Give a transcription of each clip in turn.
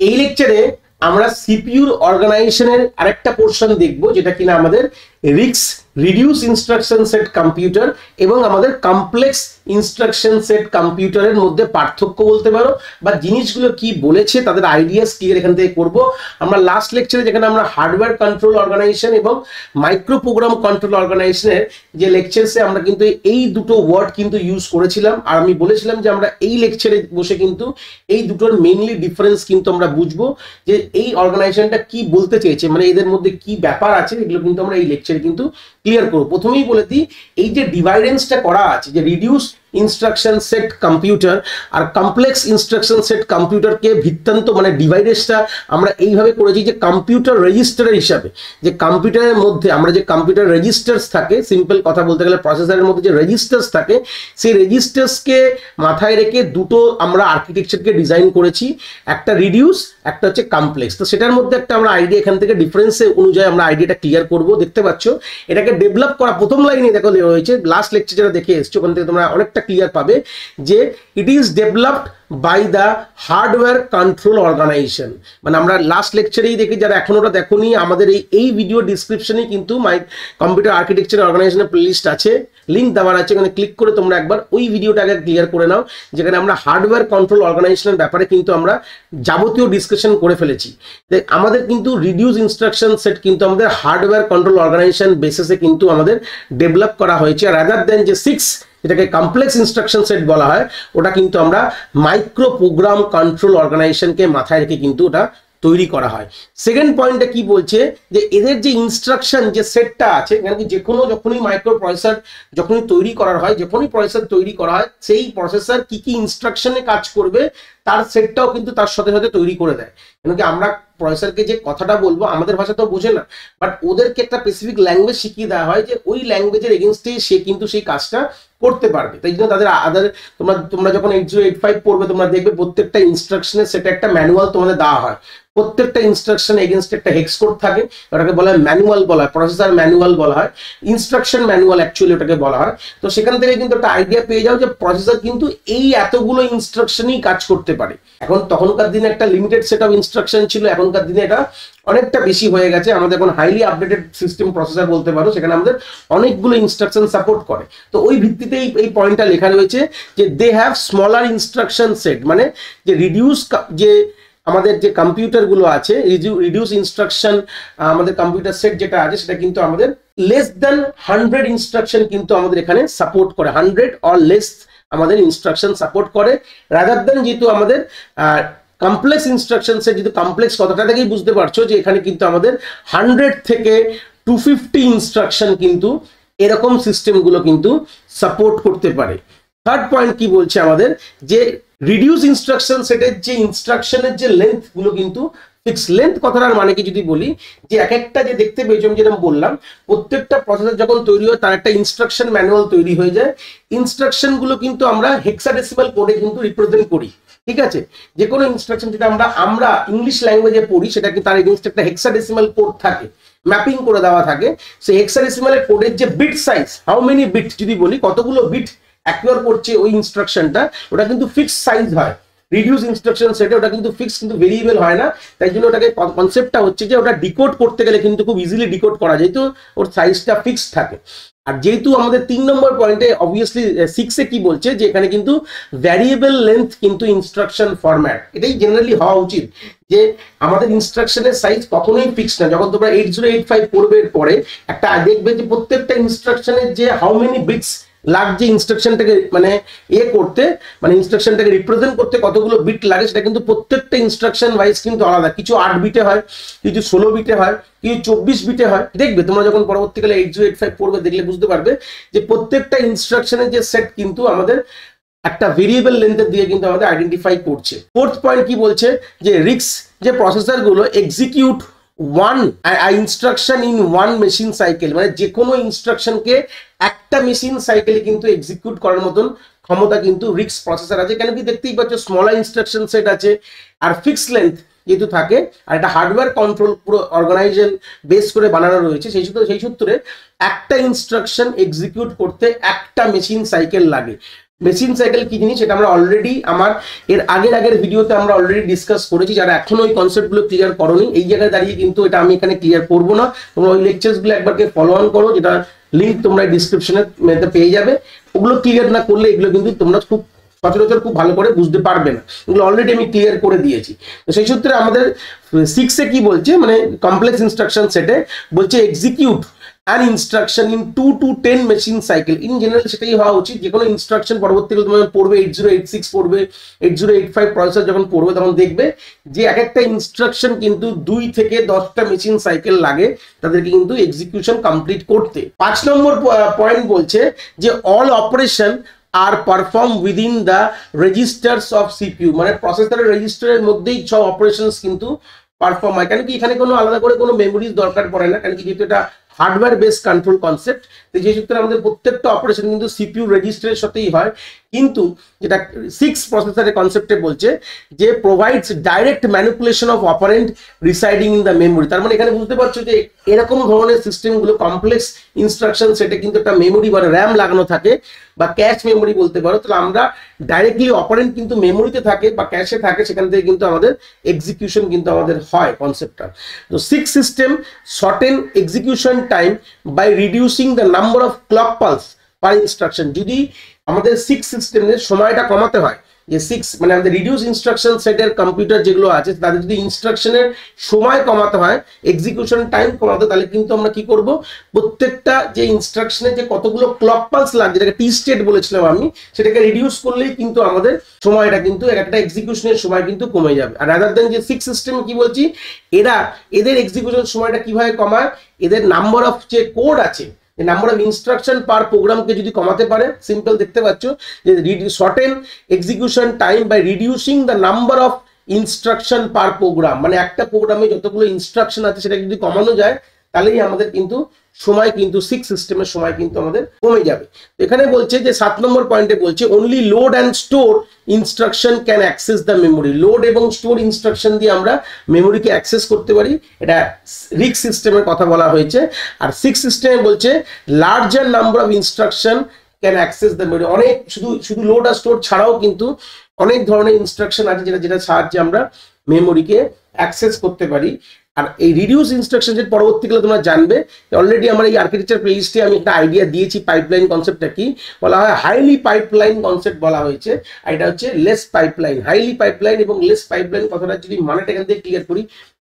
এই লেকচারে আমরা সিপিইউর অর্গানাইজেশনের আরেকটা পোর্শন দেখব, যেটা কিনা আমাদের রিক্স রিডিউস ইনস্ট্রাকশন সেট কম্পিউটার এবং আমাদের কমপ্লেক্স ইনস্ট্রাকশন সেট কম্পিউটারের মধ্যে পার্থক্য বলতে পারো, বা জিনিসগুলো কি বলেছে তাদের আইডিয়াস ক্লিয়ার এখান থেকে করব। আমরা লাস্ট লেকচারে যেখানে আমরা হার্ডওয়্যার কন্ট্রোল অর্গানাইজেশন এবং মাইক্রো প্রোগ্রাম কন্ট্রোল অর্গানাইজেশনের যে লেকচারসে আমরা কিন্তু এই দুটো ওয়ার্ড কিন্তু ইউজ করেছিলাম, আর আমি বলেছিলাম যে আমরা এই লেকচারে বসে কিন্তু এই দুটোর মেইনলি ডিফারেন্স কিন্তু আমরা বুঝবো, যে এই অর্গানাইজেশনটা কি বলতে চেয়েছে, মানে এদের মধ্যে কি ব্যাপার আছে, এগুলো কিন্তু আমরা এই লেকচারে কিন্তু ক্লিয়ার করব। প্রথমেই বলে দিই, এই যে ডিভাইডেন্সটা করা আছে, যে রিডিউস ইনস্ট্রাকশন সেট কম্পিউটার আর কমপ্লেক্স ইনস্ট্রাকশন সেট কম্পিউটারকে ভিত্তান্ত মানে ডিভাইডেন্সটা আমরা এইভাবে করেছি যে কম্পিউটার রেজিস্টারের হিসাবে, যে কম্পিউটারের মধ্যে আমরা যে কম্পিউটার রেজিস্টার্স থাকে, সিম্পল কথা বলতে গেলে প্রসেসরের মধ্যে যে রেজিস্টার্স থাকে, সেই রেজিস্টার্সকে মাথায় রেখে দুটো আমরা আর্কিটেকচারকে ডিজাইন করেছি, একটা রিডিউস, একটা হচ্ছে কমপ্লেক্স। তো সেটার মধ্যে একটা আমরা আইডিয়া এখান থেকে ডিফারেন্সে অনুযায়ী আমরা আইডিয়াটা ক্লিয়ার করব। দেখতে পাচ্ছ এটাকে ডেভেলপ করা প্রথম লাইনে দেখো রয়েছে, লাস্ট লেকচার যেটা দেখে এসছো ওখান থেকে তোমরা অনেকটা ক্লিয়ার পাবে যে it is developed by the hardware control organization. মানে আমরা লাস্ট লেকচারেই দেখি, যারা এখন ওটা দেখোনি, আমাদের এই ভিডিও ডিসক্রিপশনে কিন্তু মাই কম্পিউটার আর্কিটেকচার অর্গানাইজেশনের প্লেলিস্ট আছে, লিঙ্ক দেওয়া আছে, এখানে ক্লিক করে তোমরা একবার ওই ভিডিওটা আগে ক্লিয়ার করে নাও, যেখানে আমরা হার্ডওয়্যার কন্ট্রোল অর্গানাইজেশনের ব্যাপারে কিন্তু আমরা যাবতীয় ডিসকাশন করে ফেলেছি। আমাদের কিন্তু রিডিউস ইনস্ট্রাকশন সেট কিন্তু আমাদের হার্ডওয়্যার কন্ট্রোল অর্গানাইজেশন বেসিসে কিন্তু আমাদের ডেভেলপ করা হয়েছে, রাদার দেন যে 6 যেটাকে কমপ্লেক্স ইনস্ট্রাকশন সেট বলা হয়, ওটা কিন্তু আমরা মাইক্রো প্রোগ্রাম কন্ট্রোল অর্গানাইজেশনকে মাথায় রেখে কিন্তু ওটা তৈরি করা হয়। সেকেন্ড পয়েন্টে কি বলছে, যে এদের যে ইনস্ট্রাকশন যে সেটটা আছে, মানে যে কোনো যখনই মাইক্রো প্রসেসর যখনই তৈরি করা হয়, যখনই প্রসেসর তৈরি করা হয়, সেই প্রসেসর কি কি ইনস্ট্রাকশনে কাজ করবে তার সেটটাও কিন্তু তার সাথে সাথে তৈরি করে দেয়। কেন কি আমরা প্রসেসরকে যে কথাটা বলবো আমাদের ভাষা তো বোঝে না, বাট ওদেরকে একটা স্পেসিফিক ল্যাঙ্গুয়েজ শিখিয়ে দেওয়া হয়, যে ওই ল্যাঙ্গুয়েজের এগেনস্টে সে কিন্তু সেই কাজটা করতে পারবে। তাই জন্য তাদের তোমরা যখন 8085 পড়বে, তোমরা দেখবে প্রত্যেকটা ইনস্ট্রাকশনের সেটা একটা ম্যানুয়াল তোমাদের দেওয়া হয়, প্রত্যেকটা ইনস্ট্রাকশন এগেনস্টে একটা হেক্স কোড থাকে, ওটাকে বলা হয় ম্যানুয়াল, বলা হয় প্রসেসর ম্যানুয়াল বলা হয়, ইনস্ট্রাকশন ম্যানুয়াল অ্যাকচুয়ালি ওটাকে বলা হয়। তো সেখান থেকে কিন্তু একটা আইডিয়া পেয়ে যাও যে প্রসেসর কিন্তু এই এতগুলো ইনস্ট্রাকশনই কাজ করতে পারে। এখন তখনকার দিনে একটা লিমিটেড সেট অফ ইনস্ট্রাকশন ছিল, এখনকার দিনে এটা অনেকটা বেশি হয়ে গেছে, আমাদের এখন হাইলি আপডেটেড সিস্টেম প্রসেসর বলতে পারো, সেখানে আমাদের অনেকগুলো ইনস্ট্রাকশন সাপোর্ট করে। তো ওই ভিত্তিতে এই পয়েন্টটা লেখা রয়েছে যে they have smaller instruction set, মানে যে রিডিউস যে আমাদের যে কম্পিউটারগুলো আছে, রিডিউস ইনস্ট্রাকশন আমাদের কম্পিউটার সেট যেটা আছে, সেটা কিন্তু আমাদের লেস দেন 100 ইনস্ট্রাকশন কিন্তু আমাদের এখানে সাপোর্ট করে, 100 অর লেস আমাদের ইনস্ট্রাকশন সাপোর্ট করে, রাদার দেন যেহেতু আমাদের কমপ্লেক্স ইনস্ট্রাকশন সেট, যেহেতু কমপ্লেক্স কথাটা থেকেই বুঝতে পারছো যে এখানে কিন্তু আমাদের 100 থেকে 250 ইনস্ট্রাকশন কিন্তু এরকম সিস্টেমগুলো কিন্তু সাপোর্ট করতে পারে। থার্ড পয়েন্ট কি বলছে আমাদের, যে রিডিউস ইনস্ট্রাকশন সেটের যে ইনস্ট্রাকশনের যে লেন্থ গুলো কিন্তু ফিক্স। লেন্থ কথাটার মানে কি যদি বলি, যে এক একটা যে দেখতে পেয়েছি আমি যেরকম বললাম, প্রত্যেকটা প্রসেসর যখন তৈরি হয় তার একটা ইনস্ট্রাকশন ম্যানুয়াল তৈরি হয়ে যায়, ইনস্ট্রাকশন গুলো কিন্তু আমরা হেক্সাডেসিমাল কোডে কিন্তু রিপ্রেজেন্ট করি, ঠিক আছে। যে কোনো ইনস্ট্রাকশন যেটা আমরা ইংলিশ ল্যাঙ্গুয়েজে পড়ি, সেটা কি তার এগেইনস্ট একটা হেক্সাডেসিমাল কোড থাকে, ম্যাপিং করে দেওয়া থাকে। সেই হেক্সাডেসিমাল কোডের যে bit size, how many bit যদি বলি, কতগুলো বিট অ্যাকুয়ার করছে ওই ইনস্ট্রাকশনটা, ওটা কিন্তু ফিক্সড সাইজ হয়। রিডিউস ইনস্ট্রাকশন সেটে ওটা কিন্তু ফিক্স, কিন্তু ভেরিয়েবল হয় না। তাই জন্য ওটাকে কনসেপ্টটা হচ্ছে যে ওটা ডিকোড করতে গেলে কিন্তু খুব ইজিলি ডিকোড করা যায়, তো ওর সাইজটা ফিক্সড থাকে। আর যেহেতু আমাদের 3 নম্বর পয়েন্টে অবভিয়াসলি 6-এ কি বলছে, যে এখানে কিন্তু ভ্যারিয়েবল লেন্থ কিন্তু ইনস্ট্রাকশন ফরম্যাট, এটাই জেনারেলি হওয়া উচিত, যে আমাদের ইনস্ট্রাকশনের সাইজ কখনোই ফিক্সড না। যখন তোমরা 8085 পড়বে পরে একটা দেখবে যে প্রত্যেকটা ইনস্ট্রাকশনের যে হাউ মেনি বিটস লাগছে ইনস্ট্রাকশনটাকে মানে করতে, মানে ইনস্ট্রাকশনটাকে রিপ্রেজেন্ট করতে কতগুলো বিট লাগে, সেটা কিন্তু প্রত্যেকটা ইনস্ট্রাকশন ওয়াইজ কিন্তু আলাদা। কিছু 8 বিটে হয়, কিছু 16 বিটে হয়, কিছু 24 বিটে হয়। দেখবে তোমরা যখন পরবর্তীকালে 8085 পড়বে, দেখলে বুঝতে পারবে যে প্রত্যেকটা ইনস্ট্রাকশনের যে সেট কিন্তু আমাদের একটা ভেরিয়েবল লেন্থের দিয়ে কিন্তু আমাদের আইডেন্টিফাই করছে। ফোর্থ পয়েন্ট কি বলছে, যে রিক্স যে প্রসেসর গুলো execute one instruction in one machine cycle, মানে যে কোনো ইনস্ট্রাকশনকে একটা মেশিন সাইকেলে কিন্তু এক্সিকিউট করার মতন ক্ষমতা কিন্তু রিক্স প্রসেসর আছে। কেন কি দেখতেই পাচ্ছ স্মলার ইনস্ট্রাকশন সেট আছে, আর ফিক্সড লেন্থ যেহেতু থাকে, আর একটা হার্ডওয়্যার কন্ট্রোল পুরো অর্গানাইজেশন বেস করে বানানো রয়েছে, সেই সূত্রে একটা ইনস্ট্রাকশন এক্সিকিউট করতে একটা মেশিন সাইকেল লাগে। মেশিন সাইকেল কি জিনিস সেটা আমরা অলরেডি আমার এর আগের ভিডিওতে আমরা অলরেডি ডিসকাস করেছি। যারা এখনো ওই কনসেপ্টগুলো ক্লিয়ার করোনি, এই জায়গায় দাঁড়িয়ে কিন্তু এটা আমি এখানে ক্লিয়ার করবো না। তোমরা ওই লেকচারসগুলো একবারকে ফলো অন করো, যেটা লিঙ্ক তোমরা ডিসক্রিপশনে পেয়ে যাবে। ওগুলো ক্লিয়ার না করলে এগুলো কিন্তু তোমরা খুব সচরাচর খুব ভালো করে বুঝতে পারবে না, এগুলো অলরেডি আমি ক্লিয়ার করে দিয়েছি। তো সেই সূত্রে আমাদের 6 কি বলছে, মানে কমপ্লেক্স ইনস্ট্রাকশন সেটে বলছে execute an instruction in 2 to 10 machine cycle। in general সেটাই হওয়া উচিত। যে কোনো ইনস্ট্রাকশন পরবর্তীকালে তুমি পড়বে 8086 পড়বে, 8085 প্রসেসর যখন পড়বে তখন দেখবে যে এক একটা ইনস্ট্রাকশন কিন্তু 2 থেকে 10টা মেশিন সাইকেল লাগে তাদেরকে কিন্তু এক্সিকিউশন কমপ্লিট করতে। 5 নম্বর পয়েন্ট বলছে যে all operation are perform within the registers of CPU, মানে প্রসেসরের রেজিস্টারের মধ্যেই সব অপারেশনস কিন্তু পারফর্ম হয়। কেন কি এখানে কোনো আলাদা করে কোনো মেমোরিজ দরকার পড়ে না, কারণ কি যেহেতু এটা হার্ডওয়্যার বেস কন্ট্রোল কনসেপ্ট, তো যে সূত্রে আমাদের প্রত্যেকটা অপারেশন কিন্তু সিপিইউ রেজিস্টারের সাথেই হয়। কিন্তু যেটা 6 প্রসেসরের কনসেপ্টে বলছে যে provides direct manipulation of operant residing in the memory. তার মানে এখানে বুঝতে পারছো যে এরকম ধরনের সিস্টেমগুলো কমপ্লেক্স ইনস্ট্রাকশন সেটে কিন্তু একটা মেমোরি বা র্যাম লাগানো থাকে বা ক্যাশ মেমোরি বলতে পারো। তাহলে আমরা ডাইরেক্টলি অপারেন্ট কিন্তু মেমোরিতে থাকে বা ক্যাশে থাকে, সেখান থেকে কিন্তু আমাদের এক্সিকিউশন কিন্তু আমাদের হয় কনসেপ্টটা। তো 6 system shorten execution time by reducing the number of clock pulse per instruction. যদি আমাদের 6 সিস্টেমের সময়টা কমাতে হয়, যে 6 মানে আমাদের রিডিউস ইনস্ট্রাকশন সেটের কম্পিউটার যেগুলো আছে তাদের যদি ইনস্ট্রাকশনের সময় কমাতে হয়, এক্সিকিউশন টাইম কমাতে, তাহলে কিন্তু আমরা কি করব, প্রত্যেকটা যে ইনস্ট্রাকশনে যে কতগুলো ক্লক পালস লাগে, যেটাকে টি স্টেট বলেছিলাম আমি, সেটাকে রিডিউস করলেই কিন্তু আমাদের সময়টা কিন্তু একটা এক্সিকিউশনের সময় কিন্তু কমে যাবে। আর রাদার দেন যে 6 সিস্টেম কি বলছি, এদের এক্সিকিউশন সময়টা কিভাবে কমায়, এদের নাম্বার অফ যে কোড আছে, নাম্বার অফ ইনস্ট্রাকশন পার প্রোগ্রামকে যদি কমাতে পারে, সিম্পল দেখতে পাচ্ছ যে shorten execution time by reducing the number of instruction per program, মানে একটা প্রোগ্রামে যতগুলো ইনস্ট্রাকশন আছে সেটা যদি কমানো যায় তাহলেই আমাদের কিন্তু সময় কিন্তু 6 সিস্টেমের সময় কিন্তু আমাদের কমে যাবে। এখানে বলছে যে 7 নম্বর পয়েন্টে বলছে only load and store instruction can access the memory. Load এবং স্টোর ইনস্ট্রাকশন দিয়ে আমরা মেমোরিকে অ্যাক্সেস করতে পারি, এটা রিক্স সিস্টেমের কথা বলা হয়েছে। আর 6 সিস্টেমে বলছে larger number of instruction can access the memory. অনেক শুধু লোড আর স্টোর ছাড়াও কিন্তু অনেক ধরনের ইনস্ট্রাকশন আছে যেটা সাহায্যে আমরা মেমোরিকে অ্যাক্সেস করতে পারি। আর এই রিডিউস ইনস্ট্রাকশন সেট পরবর্তীকালে তোমরা জানবে, অলরেডি আমার এই আর্কিটেকচার প্লেলিস্টে আমি একটা আইডিয়া দিয়েছি পাইপলাইন কনসেপ্টটা কি বলা হয়, হাইলি পাইপলাইন কনসেপ্ট বলা হয়েছে, আর এটা হচ্ছে লেস পাইপলাইন। হাইলি পাইপলাইন এবং লেস পাইপলাইন কথাটা যদি মানেটা এখান থেকে ক্লিয়ার করি,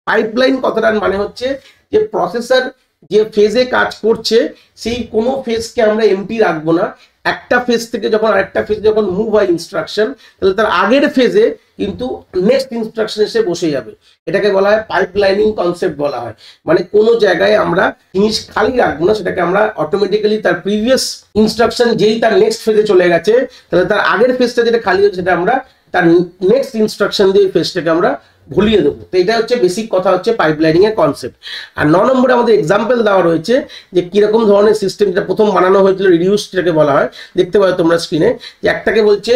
পাইপলাইন কথাটার মানে হচ্ছে যে প্রসেসর যে ফেজে কাজ করছে সেই কোনো ফেজকে আমরা এমটি রাখবো না। একটা ফেজ থেকে যখন আরেকটা ফেজে যখন মুভ হয় ইনস্ট্রাকশন, তাহলে তার আগের ফেজে কিন্তু নেক্সট ইনস্ট্রাকশন এসে বসে যাবে। এটাকে বলা হয় পাইপলাইনিং কনসেপ্ট বলা হয়। মানে কোনো জায়গায় আমরা জিনিস খালি রাখবো না, সেটাকে আমরা অটোমেটিক্যালি তার প্রিভিয়াস ইনস্ট্রাকশন যেই তার নেক্সট ফেজে চলে গেছে, তাহলে তার আগের ফেজটা যেটা খালি হচ্ছে সেটা আমরা তার নেক্সট ইনস্ট্রাকশন দিয়ে ফেজটাকে আমরা ভুলিয়ে দেবো। তো এটা হচ্ছে বেসিক কথা হচ্ছে পাইপলাইনিং এর কনসেপ্ট। আর 9 নম্বরে আমাদের এক্সাম্পল দেওয়া রয়েছে যে কিরকম ধরনের সিস্টেম, যেটা প্রথম বানানো হয়েছিল রিডিউস, যেটাকে বলা হয়, দেখতে পাবে তোমরা স্ক্রিনে, যে একটাকে বলছে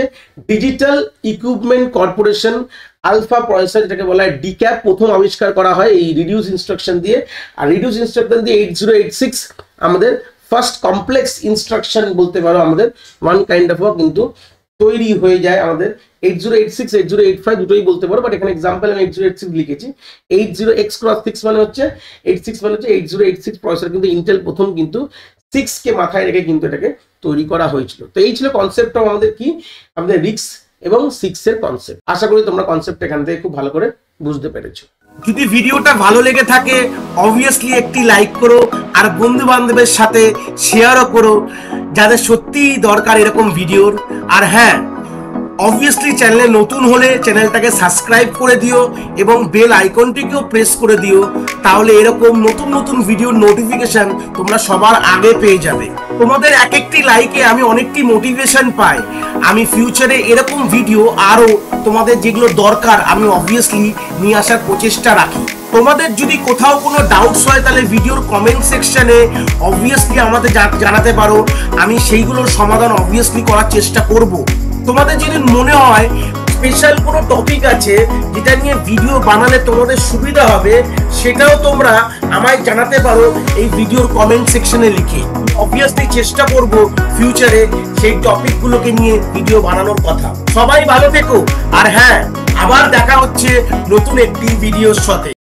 Digital Equipment Corporation Alpha processor, যেটাকে বলা হয় ডিক্যাপ, প্রথম আবিষ্কার করা হয় এই রিডিউস ইনস্ট্রাকশন দিয়ে। আর রিডিউস ইনস্ট্রাকশন দিয়ে 8086 আমাদের ফার্স্ট কমপ্লেক্স ইনস্ট্রাকশন বলতে পারো আমাদের ওয়ান কাইন্ড অফ কিন্তু তৈরি হয়ে যায় আমাদের। 8086 8085 দুটোই বলতে পারো, বাট এখানে এক্সাম্পল আমি 8086 লিখেছি। 80x×6 মানে হচ্ছে 86 মানে হচ্ছে 8086 প্রসেসর, কিন্তু ইন্টেল প্রথম কিন্তু 6 কে মাথায় রেখে কিন্তু এটাকে তৈরি করা হয়েছিল। তো এই ছিল কনসেপ্টটা আমাদের কি, আমাদের রিক্স এবং 6 এর কনসেপ্ট। আশা করি তোমরা কনসেপ্ট এখান থেকে খুব ভালো করে বুঝতে পেরেছো। যদি ভিডিওটা ভালো লেগে থাকে অবভিয়াসলি একটি লাইক করো, আর বন্ধু বান্ধবের সাথে শেয়ারও করো যাদের সত্যিই দরকার এরকম ভিডিওর। আর হ্যাঁ, অবভিয়াসলি চ্যানেলে নতুন হলে চ্যানেলটাকে সাবস্ক্রাইব করে দিও এবং বেল আইকনটিকেও প্রেস করে দিও, তাহলে এরকম নতুন নতুন ভিডিওর নোটিফিকেশন তোমরা সবার আগে পেয়ে যাবে। তোমাদের এক একটি লাইকে আমি অনেকটি মোটিভেশন পাই, আমি ফিউচারে এরকম ভিডিও আরো তোমাদের যেগুলো দরকার আমি অবভিয়াসলি নিয়ে আসার প্রচেষ্টা রাখি। তোমাদের যদি কোথাও কোনো ডাউটস হয় তাহলে ভিডিওর কমেন্ট সেকশনে অবভিয়াসলি আমাদের জানাতে পারো, আমি সেইগুলোর সমাধান অবভিয়াসলি করার চেষ্টা করব। তোমাদের যদি মনে হয় স্পেশাল কোনো টপিক আছে যেটা নিয়ে ভিডিও বানালে তোমাদের সুবিধা হবে, সেটাও তোমরা আমায় জানাতে পারো এই ভিডিওর কমেন্ট সেকশনে লিখে। অবভিয়াসলি চেষ্টা করব ফিউচারে সেই টপিকগুলোকে নিয়ে ভিডিও বানানোর কথা। সবাই ভালো থেকো, আর হ্যাঁ, আবার দেখা হচ্ছে নতুন একটি ভিডিওর সাথে।